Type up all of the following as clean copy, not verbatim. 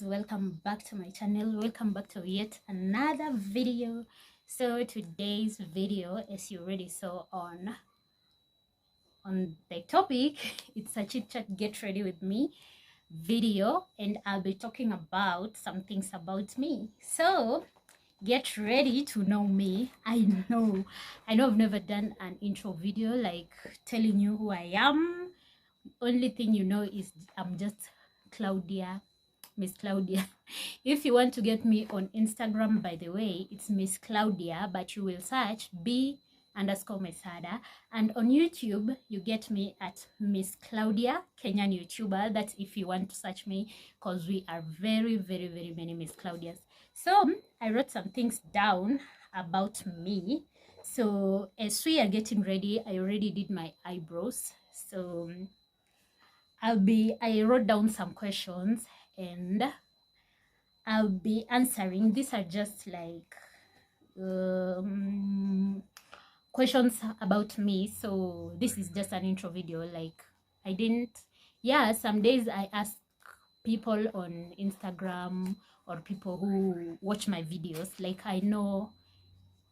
welcome back to my channel. Welcome back to yet another video. So today's video, as you already saw on the topic, it's a chit chat get ready with me video, and I'll be talking about some things about me. So get ready to know me. I know I've never done an intro video like telling you who I am. Only thing you know is I'm just Claudia, Miss Claudia. If you want to get me on Instagram, by the way, it's Miss Claudia, but you will search B_Mesada. And on YouTube, you get me at Miss Claudia, Kenyan YouTuber. That's if you want to search me, because we are very, very, very many Miss Claudias. So I wrote some things down about me. So as we are getting ready, I already did my eyebrows. So I wrote down some questions and I'll be answering. These are just like questions about me. So this is just an intro video. Like some days I ask people on Instagram or people who watch my videos. Like I know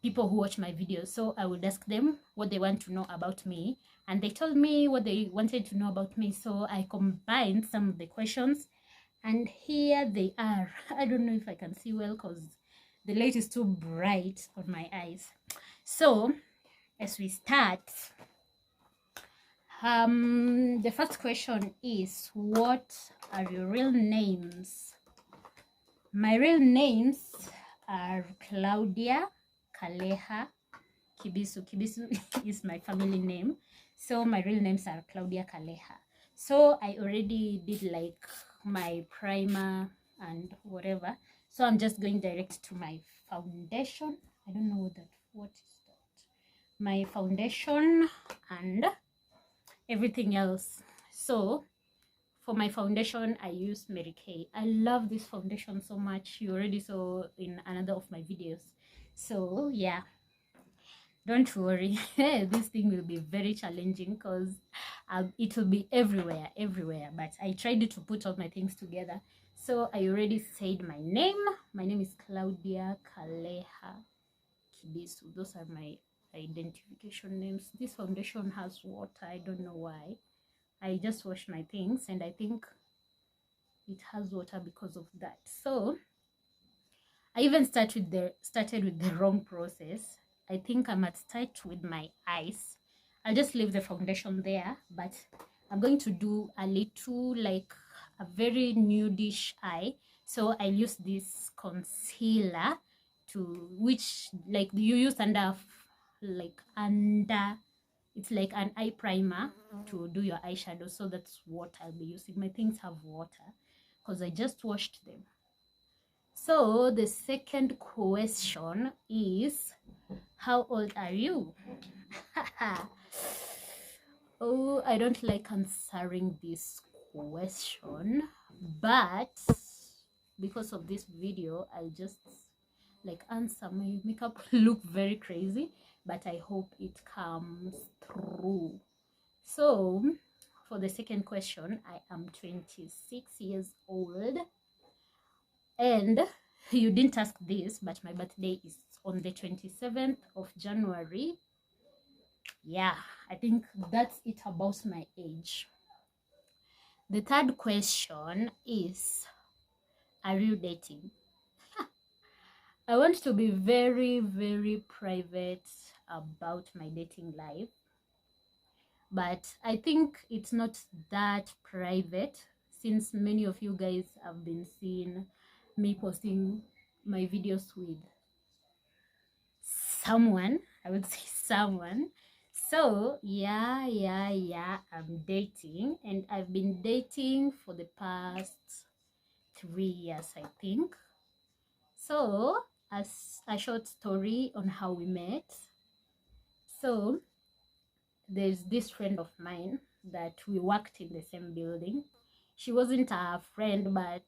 people who watch my videos, so I would ask them what they want to know about me, and they told me what they wanted to know about me. So I combined some of the questions, and here they are. I don't know if I can see well because the light is too bright on my eyes. So as we start, the first question is, what are your real names? My real names are Claudia Kaleha Kibisu. Kibisu is my family name. So my real names are Claudia Kaleha. So I already did like my primer and whatever. So I'm just going direct to my foundation. I don't know what is that? My foundation and everything else. So for my foundation, I use Mary Kay. I love this foundation so much. You already saw in another of my videos. So yeah, don't worry. This thing will be very challenging because it will be everywhere. But I tried to put all my things together. So I already said my name. My name is Claudia Kaleha Kibisu. Those are my identification names. This foundation has water. I don't know why. I just washed my things and I think it has water because of that. So I even started with the wrong process. I think I might start with my eyes. I'll just leave the foundation there, but I'm going to do a little, like a very nudish eye. So I'll use this concealer which like you use it's like an eye primer to do your eyeshadow. So that's what I'll be using. My things have water because I just washed them. So the second question is, how old are you? Oh, I don't like answering this question, but because of this video, I'll just like answer. My makeup look very crazy, but I hope it comes through. So for the second question, I am 26 years old, and you didn't ask this, but my birthday is on the 27th of January. Yeah, I think that's it about my age. The third question is, are you dating? I want to be very, very private about my dating life, but I think it's not that private since many of you guys have been seeing me posting my videos with someone. I would say someone. So yeah, I'm dating, and I've been dating for the past 3 years, I think. So as a short story on how we met. So there's this friend of mine that we worked in the same building. She wasn't a friend, but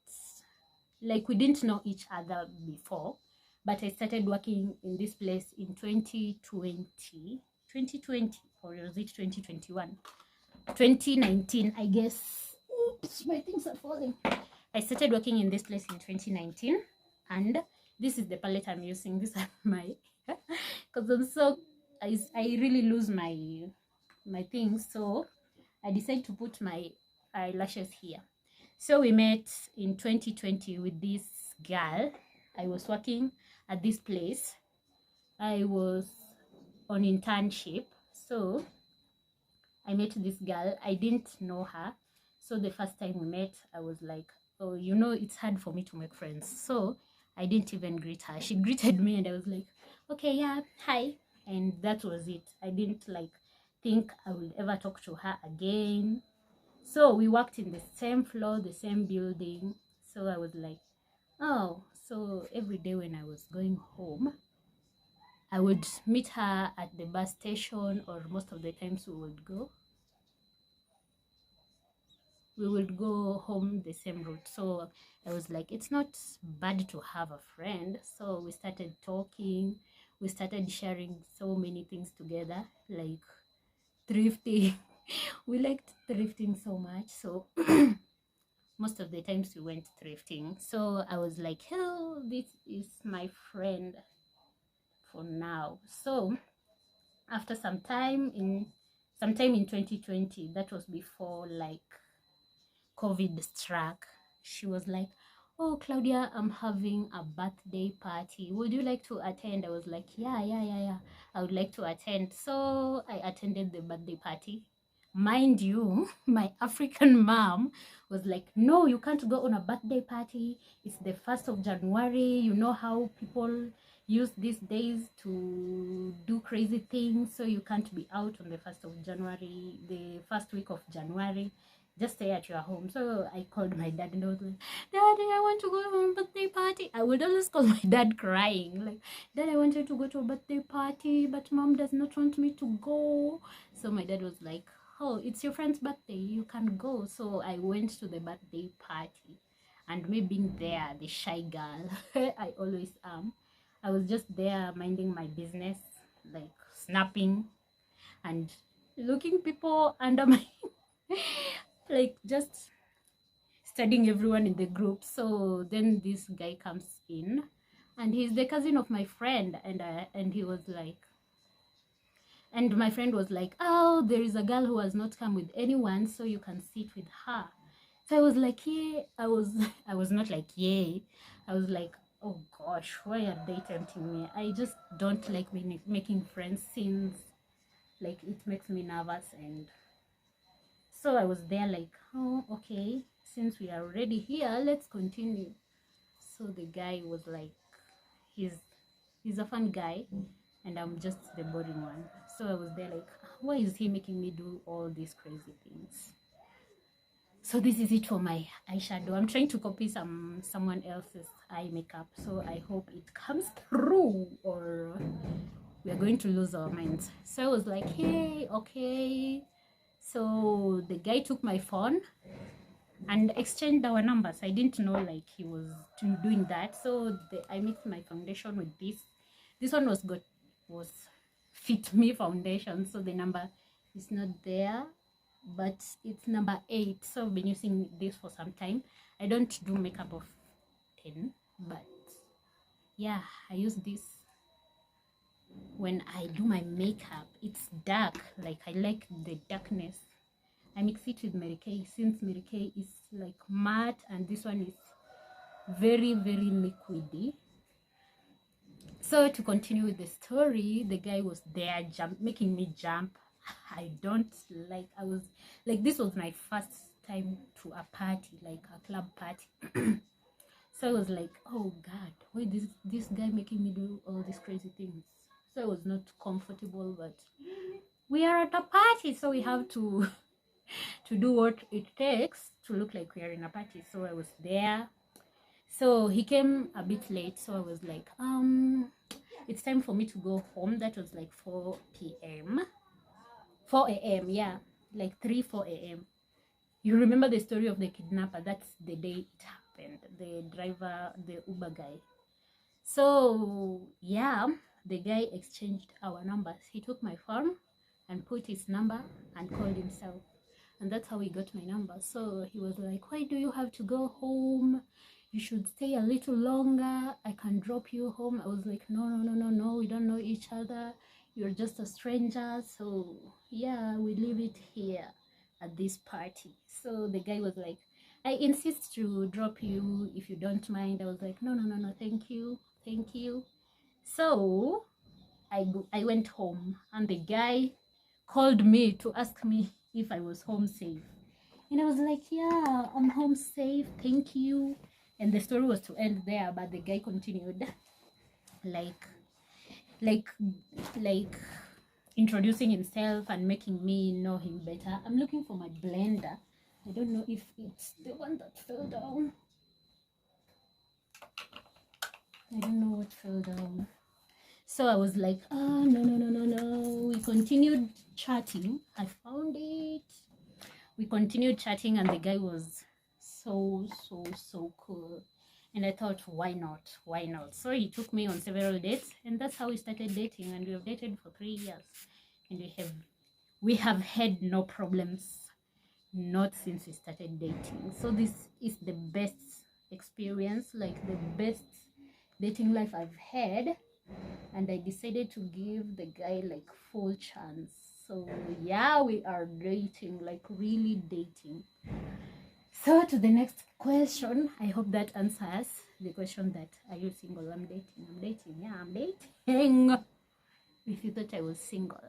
like we didn't know each other before. But I started working in this place in 2020, or was it 2021? 2019, I guess. Oops, my things are falling. I started working in this place in 2019, and this is the palette I'm using. These are my, because I'm so, I really lose my things, so I decided to put my eyelashes here. So we met in 2020 with this girl. I was working at this place. I was on internship, so I met this girl. I didn't know her, so the first time we met, I was like, oh, you know, it's hard for me to make friends, so I didn't even greet her. She greeted me and I was like, okay, yeah, hi, and that was it. I didn't like think I would ever talk to her again. So we worked in the same floor, the same building. So I was like, oh, so every day when I was going home, I would meet her at the bus station, or most of the times we would go home the same route. So I was like, it's not bad to have a friend. So we started talking. We started sharing so many things together, like thrifting. We liked thrifting so much. So most of the times we went thrifting. So I was like, oh, this is my friend for now. So after sometime in 2020, that was before like COVID struck, she was like, oh, Claudia, I'm having a birthday party. Would you like to attend? I was like, yeah. I would like to attend. So I attended the birthday party. Mind you, my African mom was like, no, you can't go on a birthday party. It's the 1st of January. You know how people use these days to do crazy things. So you can't be out on the 1st of January, the first week of January. Just stay at your home. So I called my dad and I was like, Daddy, I want to go to a birthday party. I would always call my dad crying, like, Dad, I wanted to go to a birthday party, but Mom does not want me to go. So my dad was like, oh, it's your friend's birthday, you can go. So I went to the birthday party, and me being there, the shy girl I always am, I was just there minding my business, like snapping and looking people under my like just studying everyone in the group. So then this guy comes in, and he's the cousin of my friend, and he was like, and my friend was like, oh, there is a girl who has not come with anyone, so you can sit with her. So I was like, yeah. I was not like, yay. I was like, oh gosh, why are they tempting me? I just don't like making friends, since like it makes me nervous. And so I was there like, oh, okay, since we are already here, let's continue. So the guy was like, he's a fun guy, and I'm just the boring one. So I was there like, why is he making me do all these crazy things? So this is it for my eyeshadow. I'm trying to copy someone else's eye makeup, so I hope it comes through, or we're going to lose our minds. So I was like, hey, okay. So the guy took my phone and exchanged our numbers. I didn't know like he was doing that. So I mixed my foundation with this. This one was Fit Me foundation, so the number is not there, but it's number 8. So I've been using this for some time. I don't do makeup of 10, but yeah, I use this when I do my makeup. It's dark, like I like the darkness. I mix it with Mary Kay, since Mary Kay is like matte and this one is very, very liquidy. So to continue with the story, the guy was there making me jump. I don't like, I was like, this was my first time to a party, like a club party. So I was like, oh God, why this guy making me do all these crazy things? So I was not comfortable, but we are at a party, so we have to to do what it takes to look like we are in a party. So I was there. So he came a bit late, so I was like, it's time for me to go home. That was like 4 p.m. 4 a.m. Yeah, like 4 a.m. You remember the story of the kidnapper? That's the day it happened. The driver, the Uber guy. So yeah, the guy exchanged our numbers. He took my phone and put his number and called himself. and that's how he got my number. So he was like, why do you have to go home? You should stay a little longer. I can drop you home. I was like, no, we don't know each other. You're just a stranger. So yeah, we leave it here at this party. So the guy was like, I insist to drop you if you don't mind. I was like, no, thank you. So I went home, and the guy called me to ask me if I was home safe. And I was like, yeah, I'm home safe, thank you. And the story was to end there, but the guy continued like like like introducing himself and making me know him better. I'm looking for my blender. I don't know if it's the one that fell down. I don't know what fell down. So I was like, oh, no. We continued chatting. I found it. We continued chatting, and the guy was so cool. And I thought, why not? So he took me on several dates, and that's how we started dating. And we have dated for 3 years, and we have had no problems, not since we started dating. So this is the best experience, like the best dating life I've had, and I decided to give the guy like full chance. So yeah, we are dating, like really dating. So to the next question, I hope that answers the question that are you single? I'm dating. Yeah, I'm dating. If you thought I was single.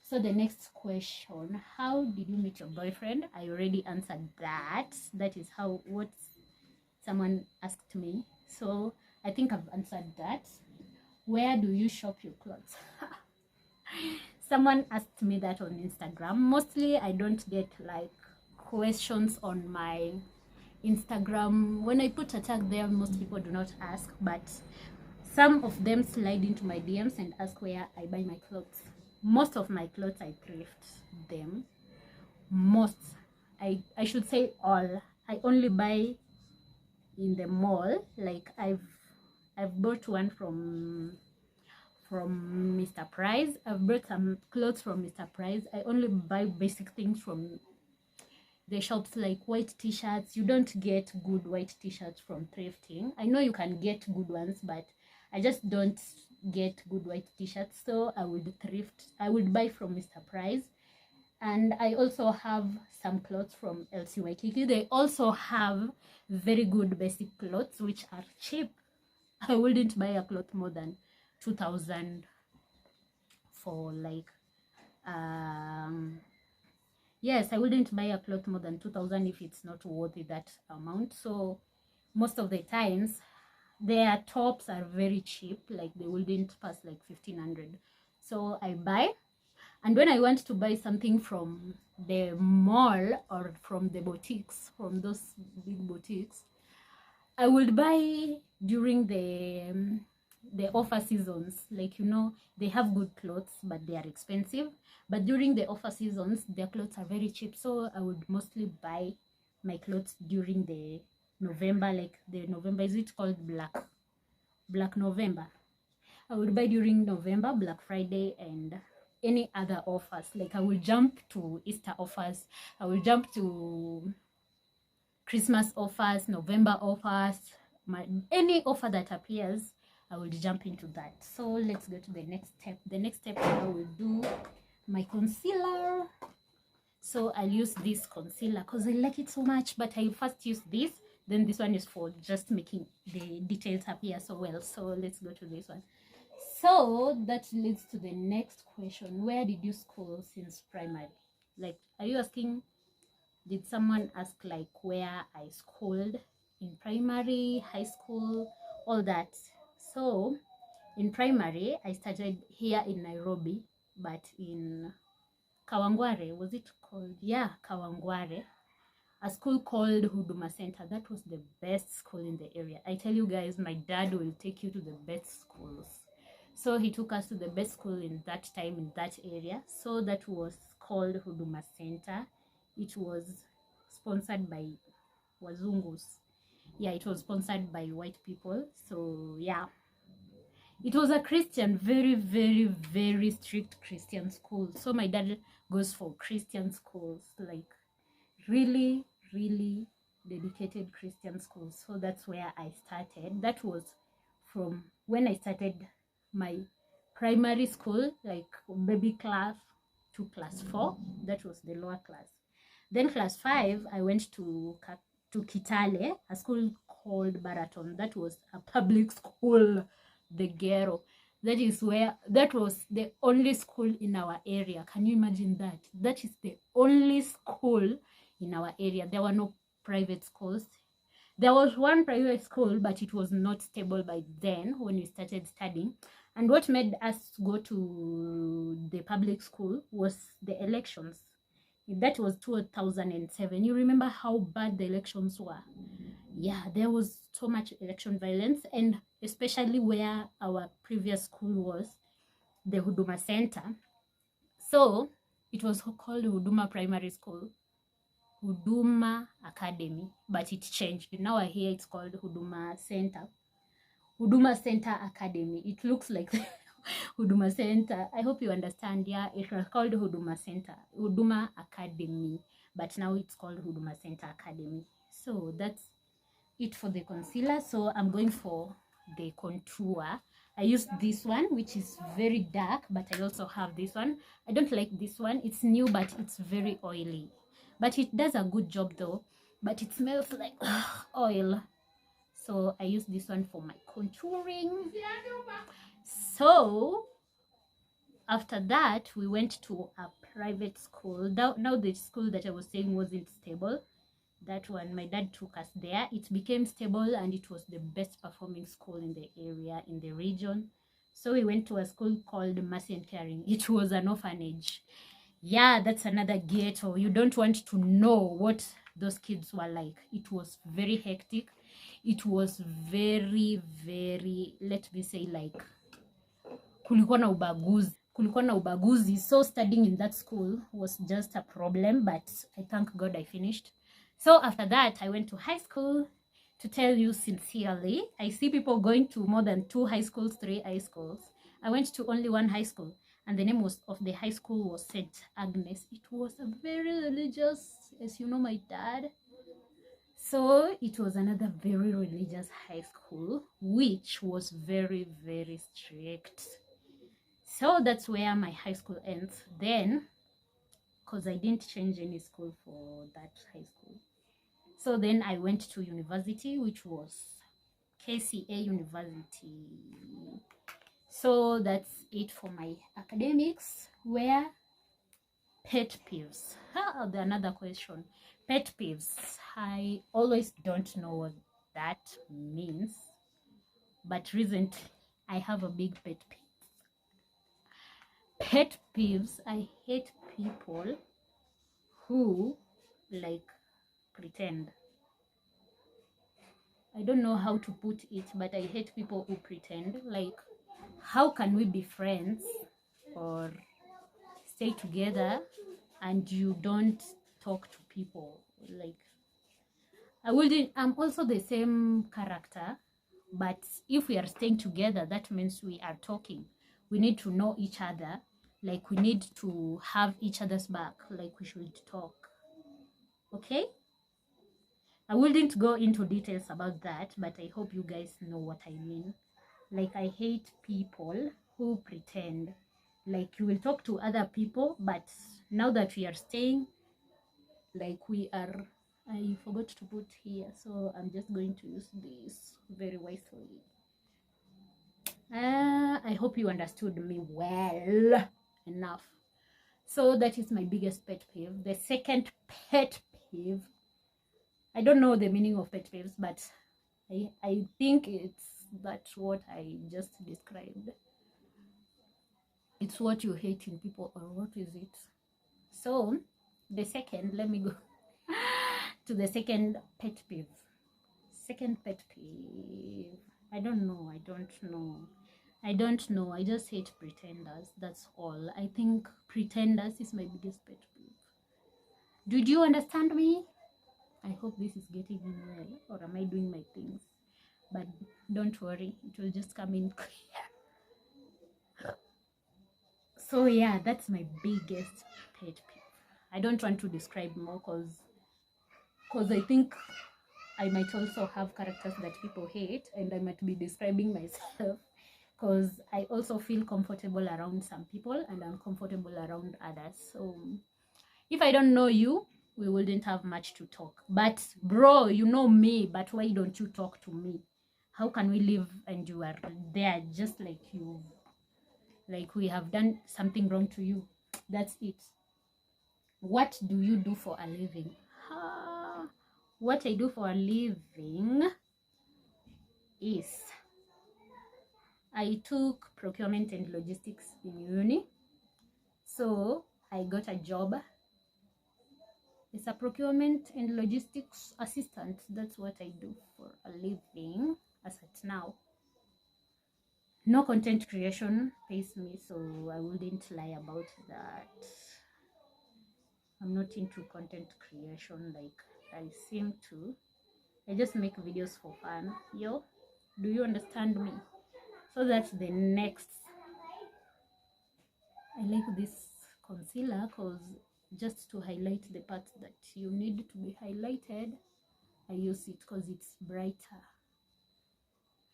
So the next question, how did you meet your boyfriend? I already answered that. That is what someone asked me. So I think I've answered that. Where do you shop your clothes? Someone asked me that on Instagram. Mostly I don't get like questions on my Instagram. When I put a tag there, most people do not ask, but some of them slide into my DMs and ask where I buy my clothes. Most of my clothes I thrift them. I should say all. I only buy in the mall. Like I've bought one from Mr. Price. I've bought some clothes from Mr. Price. I only buy basic things from the shops, like white t-shirts. You don't get good white t-shirts from thrifting. I know you can get good ones, but I just don't get good white t-shirts. So I would buy from Mr. Price. And I also have some clothes from LC Waikiki. They also have very good basic clothes which are cheap. I wouldn't buy a cloth more than 2,000 for like yes, I wouldn't buy a cloth more than 2,000 if it's not worthy that amount. So most of the times their tops are very cheap, like they wouldn't pass like 1,500. So I buy, and when I want to buy something from the mall or from the boutiques, from those big boutiques, I would buy during the offer seasons. Like, you know, they have good clothes, but they are expensive. But during the offer seasons, their clothes are very cheap. So I would mostly buy my clothes during the November, like the November, is it called Black November? I would buy during November, Black Friday, and any other offers. Like I will jump to Easter offers. I will jump to Christmas offers, November offers, any offer that appears, I will jump into that. So let's go to the next step. The next step, I will do my concealer. So I'll use this concealer because I like it so much, but I first use this, then this one is for just making the details appear so well. So let's go to this one. So that leads to the next question. Where did you school since primary? Like, are you asking, did someone ask like where I schooled in primary, high school, all that? So in primary, I started here in Nairobi, but in Kawangware, was it called? Yeah, Kawangware. A school called Huduma Center. That was the best school in the area. I tell you guys, my dad will take you to the best schools. So he took us to the best school in that time, in that area. So that was called Huduma Center. It was sponsored by Wazungus. Yeah, it was sponsored by white people. So yeah, It was a Christian, very, very, very strict Christian school. So my dad goes for Christian schools, like really, really dedicated Christian schools. So that's where I started. That was from when I started my primary school, like baby class to class 4. That was the lower class. Then class 5, I went to Kitale, a school called Baraton. That was a public school, the ghetto. That was the only school in our area. Can you imagine that? That is the only school in our area. There were no private schools. There was one private school, but it was not stable by then when we started studying. And what made us go to the public school was the elections. That was 2007. You remember how bad the elections were? Yeah, there was so much election violence, and especially where our previous school was, the Huduma Center. So it was called Huduma Primary School, Huduma Academy, but it changed. Now I hear it's called Huduma Center. Huduma Center Academy. It looks like Huduma Center. I hope you understand. Yeah, it was called Huduma Center, Huduma Academy, but now it's called Huduma Center Academy. So that's it for the concealer. So I'm going for the contour. I used this one, which is very dark, but I also have this one. I don't like this one. It's new, but it's very oily. But it does a good job though. But it smells like oil. So I use this one for my contouring. So after that, we went to a private school. Now the school that I was saying wasn't stable. That one, my dad took us there. It became stable and it was the best performing school in the area, in the region. So we went to a school called Mercy and Caring. It was an orphanage. Yeah, that's another ghetto. You don't want to know what those kids were like. It was very hectic. It was very, very, let me say, like, kulikuwa na ubaguzi. So studying in that school was just a problem, but I thank God I finished. So after that, I went to high school. To tell you sincerely, I see people going to more than 2 high schools, 3 high schools. I went to only 1 high school, and the name of the high school was St. Agnes. It was a very religious, as you know, my dad. So it was another very religious high school, which was very, very strict. So that's where my high school ends. Then, because I didn't change any school for that high school. So then I went to university, which was KCA University. So that's it for my academics. Where pet peeves. Another question. Pet peeves. I always don't know what that means. But recently, I have a big pet peeve. Pet peeves. I hate people who like pretend. I don't know how to put it, but I hate people who pretend. Like, how can we be friends or stay together and you don't talk to people? Like, I'm also the same character, but if we are staying together, that means we are talking. We need to know each other. Like, we need to have each other's back. Like, we should talk. Okay? I wouldn't go into details about that, but I hope you guys know what I mean. Like, I hate people who pretend. Like, you will talk to other people, but now that we are staying, like, I forgot to put here, so I'm just going to use this very wisely. I hope you understood me well enough. So that is my biggest pet peeve. The second pet peeve, I don't know the meaning of pet peeves, but I think that's what I just described. It's what you hate in people, or what is it? So the second, let me go to the second pet peeve. Second pet peeve. I don't know. I just hate pretenders. That's all. I think pretenders is my biggest pet peeve. Did you understand me? I hope this is getting in well, or am I doing my things? But don't worry, it will just come in clear. So yeah, that's my biggest pet peeve. I don't want to describe more because I think I might also have characters that people hate, and I might be describing myself because I also feel comfortable around some people and uncomfortable around others. So if I don't know you, we wouldn't have much to talk. But bro, you know me, but why don't you talk to me? How can we live and you are there just like you, like we have done something wrong to you? That's it. What do you do for a living? What I do for a living is I took procurement and logistics in uni. So I got a job. It's a procurement and logistics assistant. That's what I do for a living as at now. No content creation pays me, so I wouldn't lie about that. I'm not into content creation like I seem to. I just make videos for fun. Yo, do you understand me? So that's the next. I like this concealer because just to highlight the parts that you need to be highlighted, I use it because it's brighter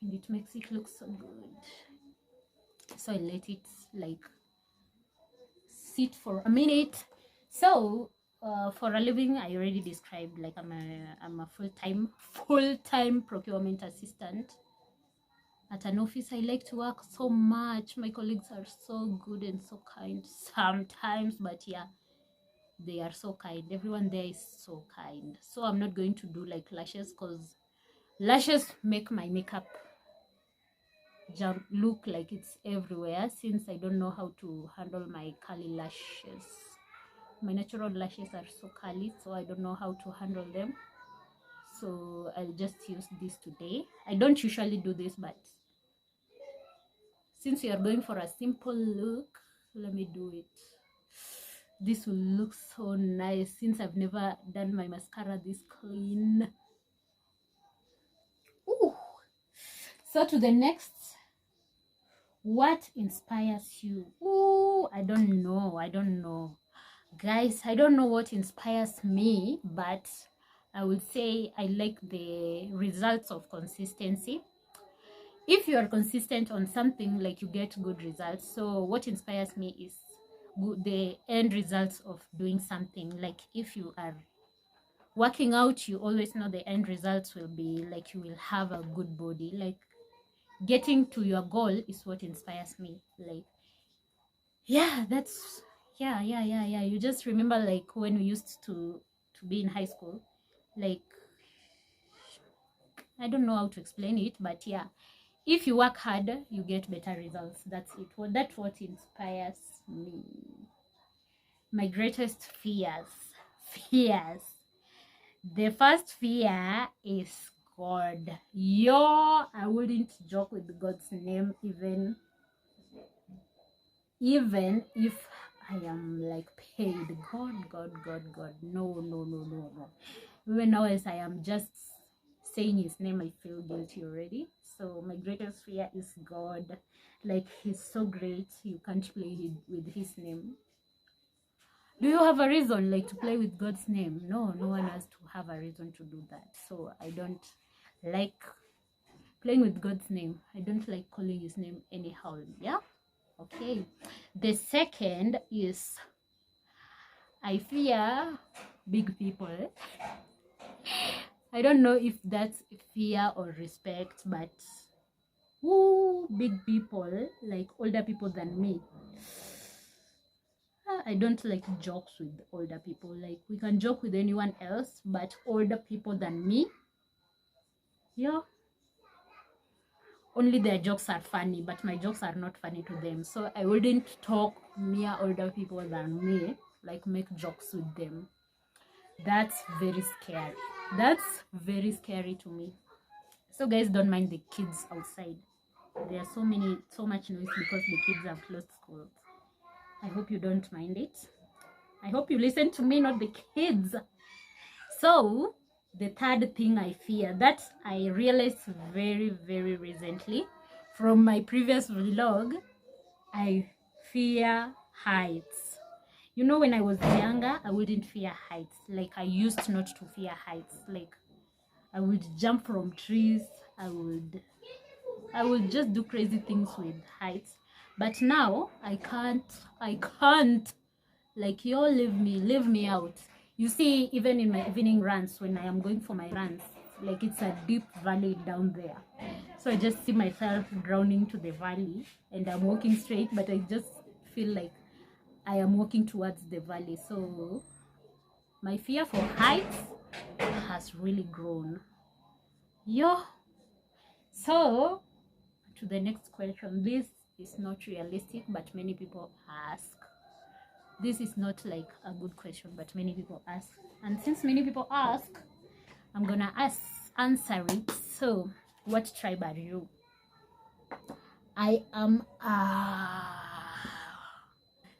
and it makes it look so good. So I let it like sit for a minute. So for a living, I already described, like I'm a full-time procurement assistant at an office. I like to work so much. My colleagues are so good and so kind sometimes, but yeah, they are so kind. Everyone there is so kind. So I'm not going to do like lashes because lashes make my makeup look like it's everywhere, since I don't know how to handle my curly lashes. My natural lashes are so curly, so I don't know how to handle them. So I'll just use this today. I don't usually do this, but since we are going for a simple look, let me do it. This will look so nice since I've never done my mascara this clean. Ooh. So to the next, what inspires you? Ooh, I don't know. Guys, I don't know what inspires me, but I would say I like the results of consistency. If you are consistent on something, like, you get good results. So what inspires me is the end results of doing something. Like if you are working out, you always know the end results will be like you will have a good body. Like getting to your goal is what inspires me. Like, yeah, that's yeah. You just remember like when we used to be in high school. Like, I don't know how to explain it, but yeah, if you work hard, you get better results. That's it. That's what inspires me. My greatest fears. The first fear is God. Yo, I wouldn't joke with God's name even if I am like paid. God. No. Even now, as I am just saying his name, I feel guilty already. So my greatest fear is God. Like, he's so great, you can't play with his name. Do you have a reason like to play with God's name? No one has to have a reason to do that. So I don't like playing with God's name. I don't like calling his name anyhow. Yeah, okay. The second is I fear big people. I don't know if that's fear or respect, but big people, like older people than me. I don't like jokes with older people. Like, we can joke with anyone else, but older people than me, yeah, only their jokes are funny, but my jokes are not funny to them. So I wouldn't talk near older people than me, like make jokes with them. That's very scary. That's very scary to me. So guys, don't mind the kids outside. There are so much noise because the kids have closed schools. I hope you don't mind it. I hope you listen to me, not the kids. So the third thing I fear, that I realized very, recently from my previous vlog, I fear heights. You know, when I was younger, I wouldn't fear heights. Like, I used not to fear heights. Like, I would jump from trees. I would just do crazy things with heights. But now I can't. Like, yo, leave me out. You see, even in my evening runs, when I am going for my runs, like, it's a deep valley down there. So I just see myself drowning to the valley, and I'm walking straight, but I just feel like I am walking towards the valley. So my fear for heights has really grown. Yo. So to the next question. This is not realistic, but many people ask. This is not like a good question, but many people ask. And since many people ask, I'm gonna answer it. So, what tribe are you? I am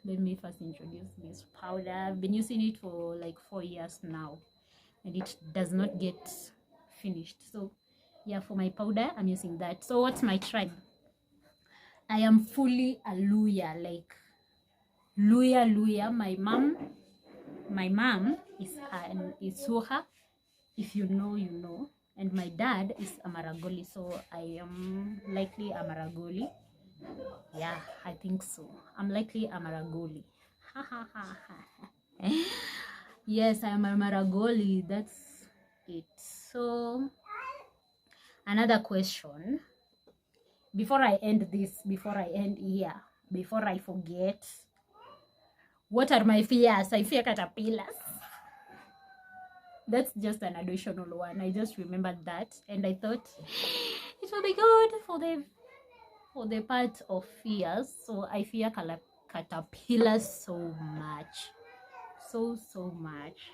let me first introduce this powder. I've been using it for like 4 years now, and it does not get finished. So yeah, for my powder, I'm using that. So what's my tribe? I am fully a Luya, like Luya. My mom is Soha. If you know, you know. And my dad is a Maragoli, so I am likely a Maragoli. Yeah, I think so. I'm likely a Maragoli. Yes, I am a Maragoli. That's it. So, another question. Before I end here, before I forget, what are my fears? I fear caterpillars. That's just an additional one. I just remembered that, and I thought it will be good for the part of fears. So I fear caterpillars so much, so much.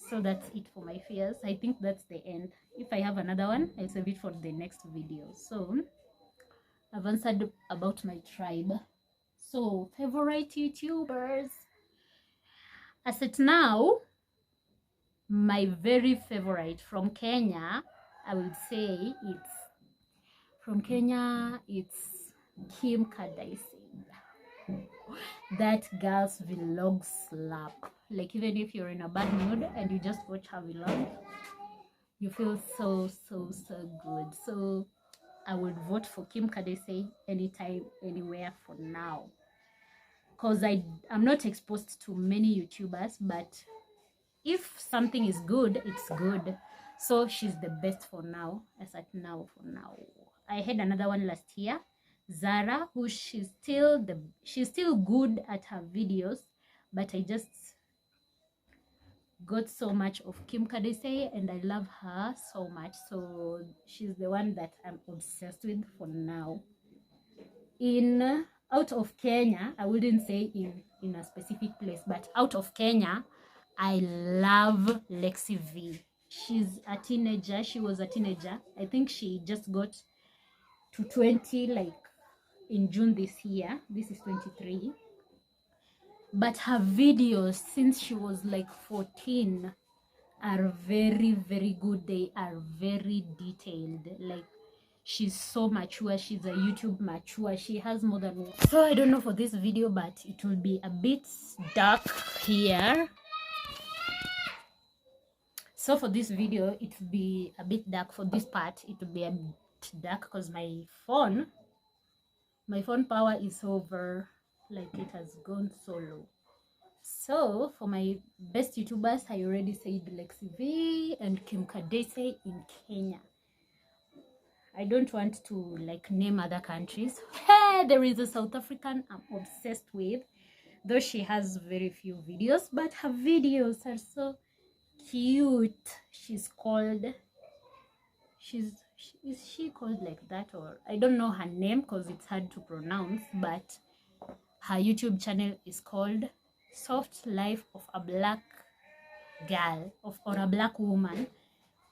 So that's it for my fears. I think that's the end. If I have another one, I'll save it for the next video. So I've answered about my tribe. So favorite YouTubers. As it now, my very favorite from Kenya, I would say it's Kim Kardashian. That girl's vlog slap. Like, even if you're in a bad mood and you just watch her vlog, you feel so good. So I would vote for Kim Kardashian anytime, anywhere for now. Because I'm not exposed to many YouTubers, but if something is good, it's good. So she's the best for now. As at now, for now. I had another one last year, Zara, who she's still good at her videos, but I just got so much of Kim Kardashian and I love her so much. So she's the one that I'm obsessed with for now. Out of Kenya, I wouldn't say in a specific place, but out of Kenya, I love Lexi V. She's a teenager. She was a teenager. I think she just got to 20 like in June this year. This is 23. But her videos since she was like 14 are very good. They are very detailed. Like, she's so mature. She's a YouTube mature. She has more than one. So I don't know for this video, but it will be a bit dark here. So for this video, it will be a bit dark. For this part, it will be a bit dark because my phone power is over, like, it has gone so low. So for my best YouTubers, I already said Lexi V and Kim Kardashian in Kenya. I don't want to like name other countries. Hey, there is a South African I'm obsessed with, though she has very few videos, but her videos are so cute. Is she called like that, or I don't know her name because it's hard to pronounce, but her YouTube channel is called Soft Life of a Black Girl or a Black Woman.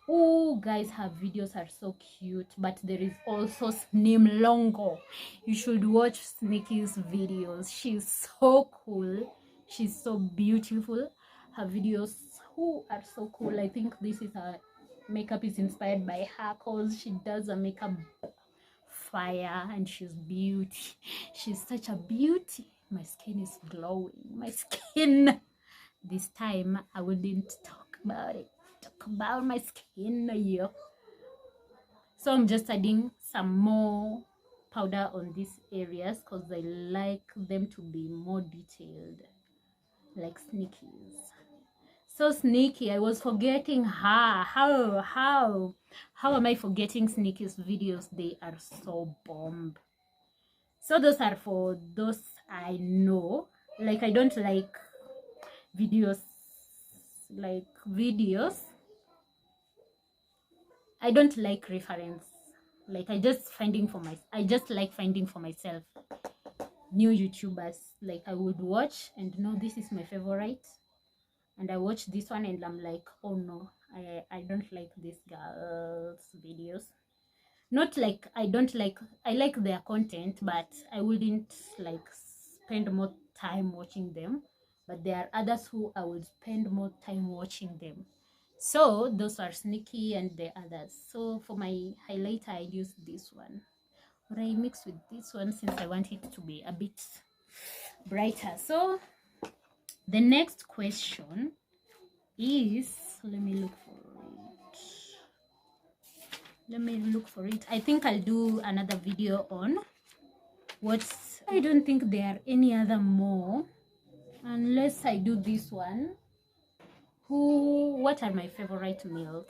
Oh guys, her videos are so cute. But there is also Snim Longo. You should watch Sneaky's videos. She's so cool. She's so beautiful. Her videos are so cool. I think this is her makeup is inspired by her because she does a makeup fire and she's beauty. She's such a beauty. My skin is glowing. My skin. This time I wouldn't talk about it. Talk about my skin. Yeah. So I'm just adding some more powder on these areas because I like them to be more detailed, like sneakies. So sneaky. I was forgetting her. How am I forgetting Sneaky's videos? They are so bomb. So those are for those I know. Like I don't like videos I don't like reference. Like I just like finding for myself new YouTubers. Like I would watch and know this is my favorite, and I watch this one and I'm like, oh no, I don't like this girl's videos. Not like I like their content, but I wouldn't like spend more time watching them. But there are others who I would spend more time watching them. So those are Sneaky and the others. So for my highlighter, I use this one, or I mix with this one since I want it to be a bit brighter. So the next question is, let me look for it. I think I'll do another video on what's, I don't think there are any other more unless I do this one. What are my favorite meals?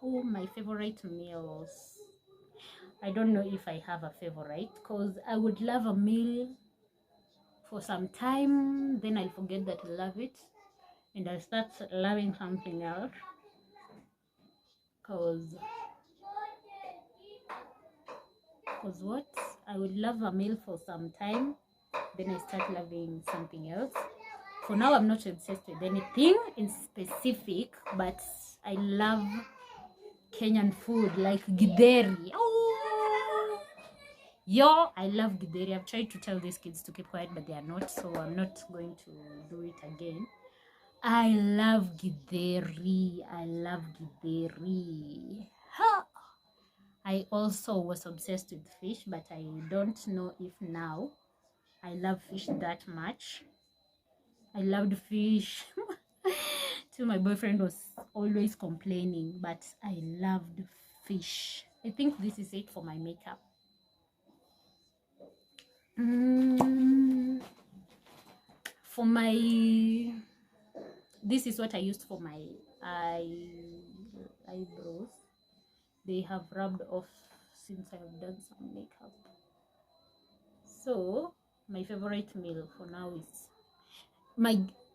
My favorite meals, I don't know if I have a favorite, because I would love a meal for some time, then I'll forget that I love it and I'll start loving something else. Because what? I would love a meal for some time, then I start loving something else. For now, I'm not obsessed with anything in specific, but I love Kenyan food like githeri. Oh, yo, I love githeri. I've tried to tell these kids to keep quiet, but they are not, so I'm not going to do it again. I love githeri. Ha! I also was obsessed with fish, but I don't know if now I love fish that much. I loved fish. So my boyfriend was always complaining, but I loved fish. I think this is it for my makeup. For my, this is what I used for my eyebrows. They have rubbed off since I have done some makeup. So my favorite meal for now is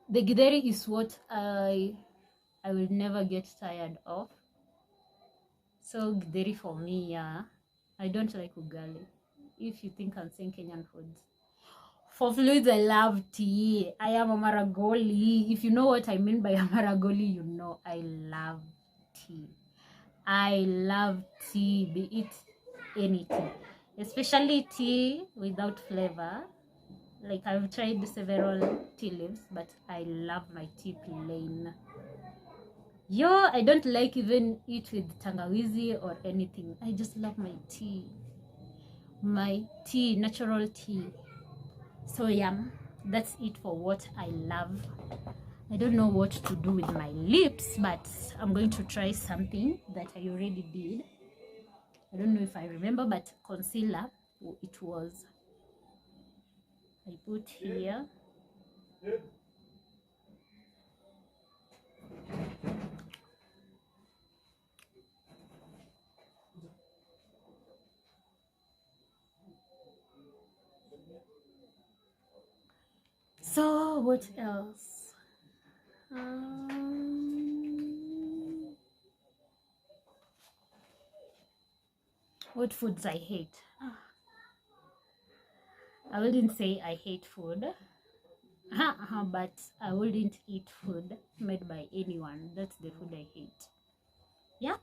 the githeri is what I will never get tired of. So githeri for me, yeah. I don't like ugali. If you think I'm saying Kenyan foods. For fluids, I love tea. I am a maragoli. If you know what I mean by a maragoli, you know I love tea. I love tea, be it any tea. Especially tea without flavor. Like I've tried several tea leaves, but I love my tea plain. Yo, I don't like even eat with tangawizi or anything. I just love my tea. My tea, natural tea. So yeah, that's it for what I love. I don't know what to do with my lips, but I'm going to try something that I already did. I don't know if I remember, but concealer, it was. I put here. So what else? What foods I hate? I wouldn't say I hate food, but I wouldn't eat food made by anyone. That's the food I hate. Yeah,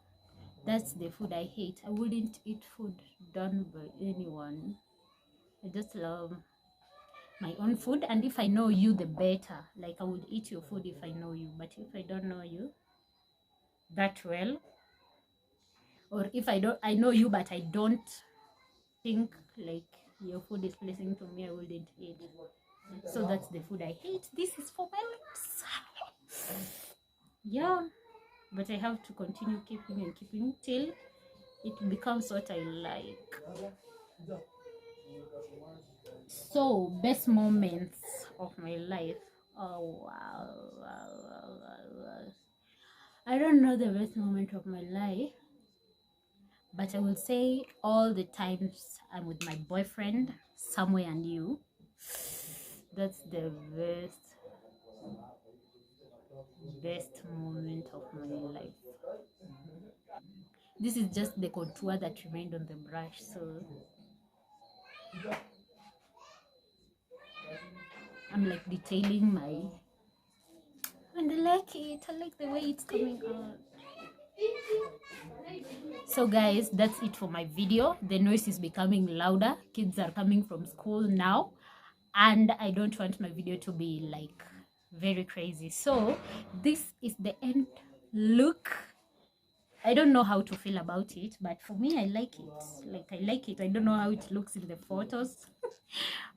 that's the food I hate. I wouldn't eat food done by anyone. I just love my own food, and if I know you, the better. Like I would eat your food if I know you, but if I don't know you that well, or if I know you but I don't think like your food is pleasing to me, I wouldn't eat. So that's the food I hate. This is for my lips. Yeah, but I have to continue keeping and keeping till it becomes what I like. So, best moments of my life. Oh wow, wow, wow, wow, wow. I don't know the best moment of my life, but I will say all the times I'm with my boyfriend somewhere new. That's the best moment of my life. This is just the contour that remained on the brush, so I'm like detailing my, and I like it. I like the way it's coming out. So guys, that's it for my video. The noise is becoming louder. Kids are coming from school now, and I don't want my video to be like very crazy. So this is the end look. I don't know how to feel about it, but for me, I like it. Like, I like it. I don't know how it looks in the photos,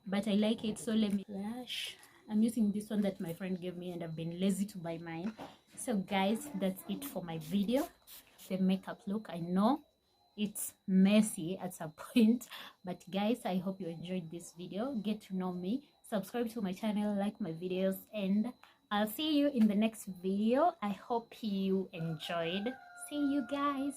but I like it. So let me flash. I'm using this one that my friend gave me, and I've been lazy to buy mine. So guys, that's it for my video. The makeup look, I know it's messy at some point, but guys, I hope you enjoyed this video. Get to know me, subscribe to my channel, like my videos, and I'll see you in the next video. I hope you enjoyed. See you guys.